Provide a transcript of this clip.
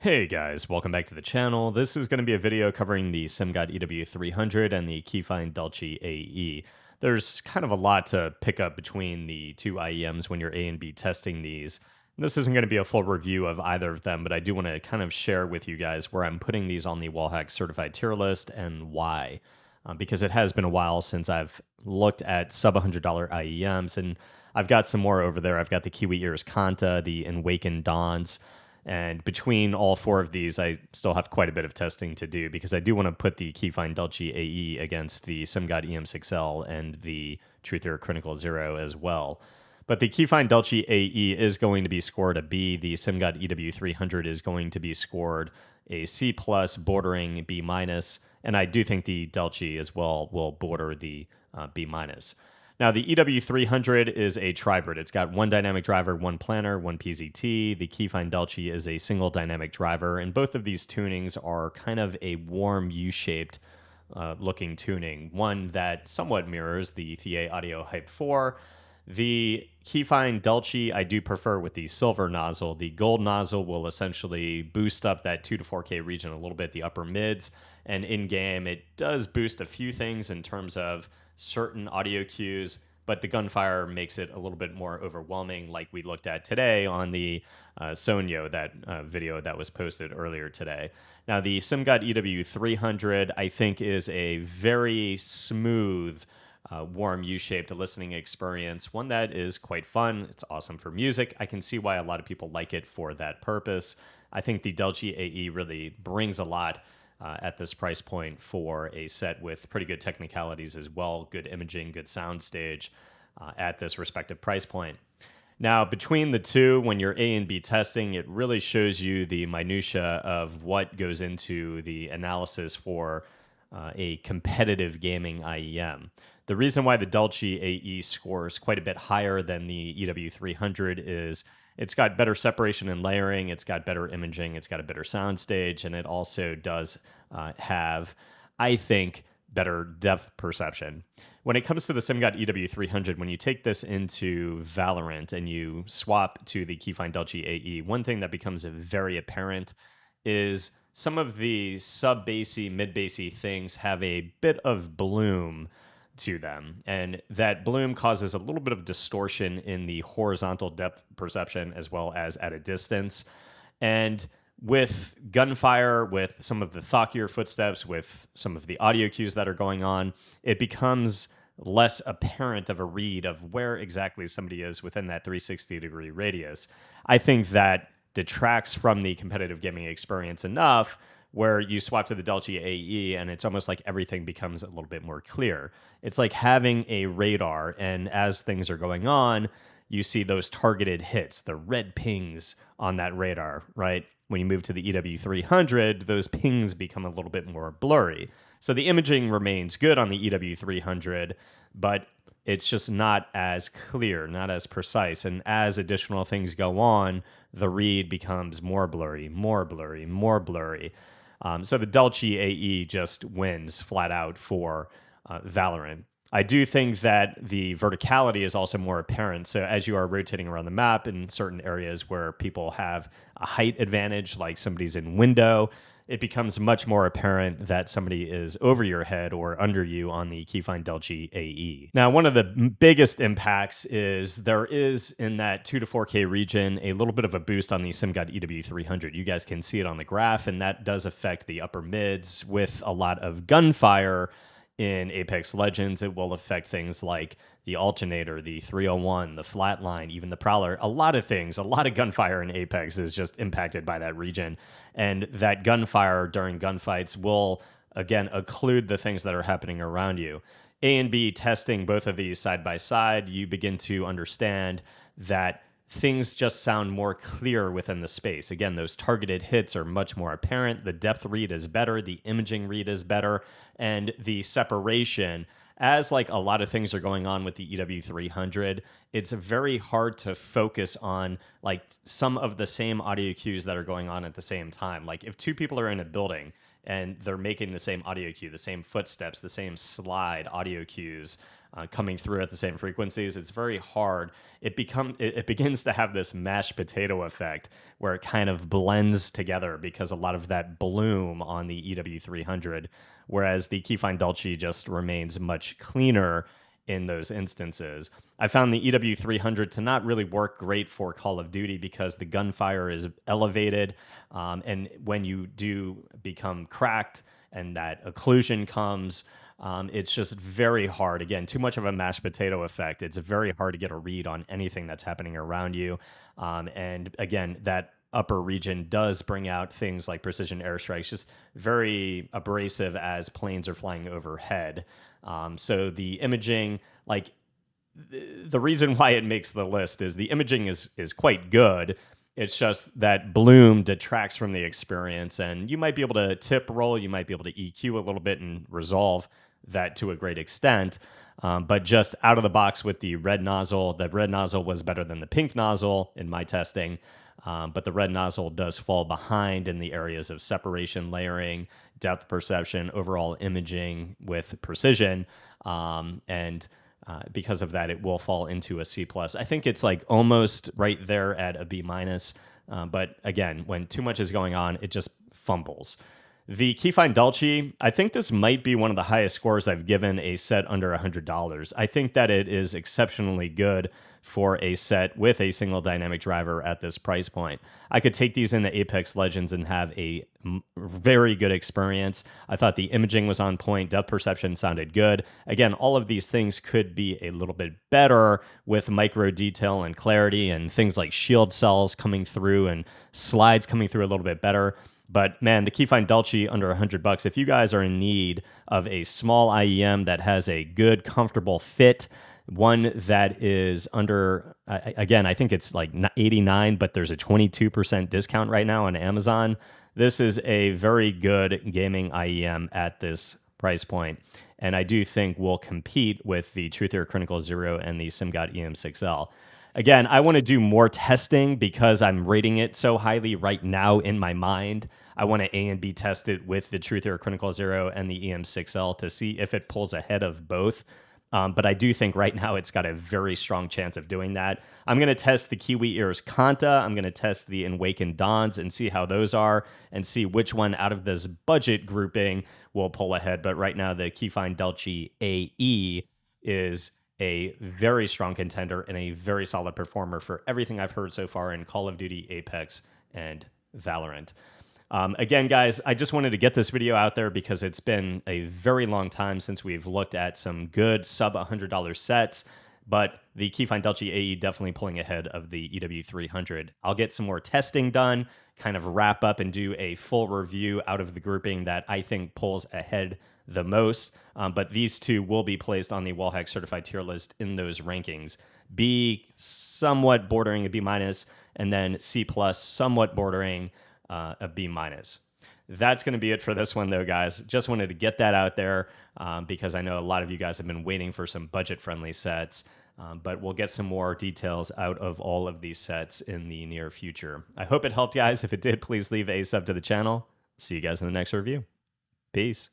Hey guys, welcome back to the channel. This is going to be a video covering the Simgot EW300 and the Kefine Delci AE. There's kind of a lot to pick up between the two IEMs when you're A and B testing these. This isn't going to be a full review of either of them, but I do want to kind of share with you guys where I'm putting these on the wallhack certified tier list and why. Because it has been a while since I've looked at sub $100 IEMs, and I've got some more over there. I've got the Kiwi Ears Kanta, the Awakened Dawns, and between all four of these, I still have quite a bit of testing to do because I do want to put the Kefine Delci AE against the Simgot EM6L and the Truth Hero Critical Zero as well. But the Kefine Delci AE is going to be scored a B. The Simgot EW300 is going to be scored a C+, bordering B-. And I do think the Delci as well will border the B-. Now, the EW300 is a tribrid. It's got one dynamic driver, one planner, one PZT. The Kefine Delci is a single dynamic driver, and both of these tunings are kind of a warm U-shaped looking tuning, one that somewhat mirrors the Thea Audio Hype 4. The Kefine Delci I do prefer with the silver nozzle. The gold nozzle will essentially boost up that 2 to 4K region a little bit, the upper mids, and in-game it does boost a few things in terms of certain audio cues, but the gunfire makes it a little bit more overwhelming, like we looked at today on the Sonyo, that video that was posted earlier today. Now, the Simgot EW300, I think, is a very smooth, warm U-shaped listening experience, one that is quite fun. It's awesome for music. I can see why a lot of people like it for that purpose. I think the Delci AE really brings a lot at this price point for a set with pretty good technicalities as well, good imaging, good soundstage at this respective price point. Now, between the two, when you're A and B testing, it really shows you the minutia of what goes into the analysis for a competitive gaming IEM. The reason why the Delci AE scores quite a bit higher than the EW300 is it's got better separation and layering, it's got better imaging, it's got a better soundstage, and it also does have, I think, better depth perception. When it comes to the Simgot EW300, when you take this into Valorant and you swap to the Kefine Delci AE, one thing that becomes very apparent is some of the sub-bassy, mid-bassy things have a bit of bloom to them, and that bloom causes a little bit of distortion in the horizontal depth perception as well as at a distance. And with gunfire, with some of the thockier footsteps, with some of the audio cues that are going on, it becomes less apparent of a read of where exactly somebody is within that 360-degree radius. I think that detracts from the competitive gaming experience enough where you swap to the Delci AE and it's almost like everything becomes a little bit more clear. It's like having a radar, and as things are going on, you see those targeted hits, the red pings on that radar, right? When you move to the EW300, those pings become a little bit more blurry. So the imaging remains good on the EW300, but it's just not as clear, not as precise. And as additional things go on, the read becomes more blurry, more blurry, more blurry. So the Delci AE just wins flat out for Valorant. I do think that the verticality is also more apparent. So as you are rotating around the map in certain areas where people have a height advantage, like somebody's in window, it becomes much more apparent that somebody is over your head or under you on the Kefine Delci AE. Now, one of the biggest impacts is there is in that 2 to 4K region a little bit of a boost on the Simgot EW300. You guys can see it on the graph, and that does affect the upper mids with a lot of gunfire. In Apex Legends, it will affect things like the alternator, the 301, the flatline, even the prowler. A lot of things, a lot of gunfire in Apex is just impacted by that region. And that gunfire during gunfights will, again, occlude the things that are happening around you. A and B testing both of these side by side, you begin to understand that things just sound more clear within the space. Again, those targeted hits are much more apparent. The depth read is better. The imaging read is better. And the separation, as like a lot of things are going on with the EW300, it's very hard to focus on like some of the same audio cues that are going on at the same time. Like if two people are in a building and they're making the same audio cue, the same footsteps, the same slide audio cues, coming through at the same frequencies. It's very hard. It begins to have this mashed potato effect where it kind of blends together because a lot of that bloom on the EW300, whereas the Kefine Delci just remains much cleaner in those instances. I found the EW300 to not really work great for Call of Duty because the gunfire is elevated, and when you do become cracked and that occlusion comes, it's just very hard. Again, too much of a mashed potato effect. It's very hard to get a read on anything that's happening around you. And again, that upper region does bring out things like precision airstrikes, just very abrasive as planes are flying overhead. So the imaging, like the reason why it makes the list is the imaging is quite good. It's just that bloom detracts from the experience, and you might be able to tip roll, you might be able to EQ a little bit and resolve that to a great extent. But just out of the box with the red nozzle was better than the pink nozzle in my testing. But the red nozzle does fall behind in the areas of separation, layering, depth perception, overall imaging with precision. And because of that, it will fall into a C+. I think it's like almost right there at a B-. But again, when too much is going on, it just fumbles. The Kefine Delci, I think this might be one of the highest scores I've given a set under $100. I think that it is exceptionally good for a set with a single dynamic driver at this price point. I could take these into Apex Legends and have a very good experience. I thought the imaging was on point, depth perception sounded good. Again, all of these things could be a little bit better with micro detail and clarity and things like shield cells coming through and slides coming through a little bit better. But man, the Kefine Delci under $100. If you guys are in need of a small IEM that has a good, comfortable fit, one that is under, again, I think it's like 89, but there's a 22% discount right now on Amazon. This is a very good gaming IEM at this price point, and I do think will compete with the Truth Theory Critical Zero and the Simgot EM6L. Again, I want to do more testing because I'm rating it so highly right now in my mind. I want to A and B test it with the Truth Theory Critical Zero and the EM6L to see if it pulls ahead of both. But I do think right now it's got a very strong chance of doing that. I'm going to test the Kiwi Ears Kanta. I'm going to test the Awakened Dawns and see how those are and see which one out of this budget grouping will pull ahead. But right now, the Kefine Delci AE is a very strong contender and a very solid performer for everything I've heard so far in Call of Duty, Apex, and Valorant. Again, guys, I just wanted to get this video out there because it's been a very long time since we've looked at some good sub $100 sets, but the Kefine Delci AE definitely pulling ahead of the EW300. I'll get some more testing done, kind of wrap up and do a full review out of the grouping that I think pulls ahead the most, but these two will be placed on the wallhack certified tier list in those rankings. B somewhat bordering a B-, and then C+, somewhat bordering a B-. That's going to be it for this one, though, guys. Just wanted to get that out there because I know a lot of you guys have been waiting for some budget-friendly sets, but we'll get some more details out of all of these sets in the near future. I hope it helped, guys. If it did, please leave a sub to the channel. See you guys in the next review. Peace.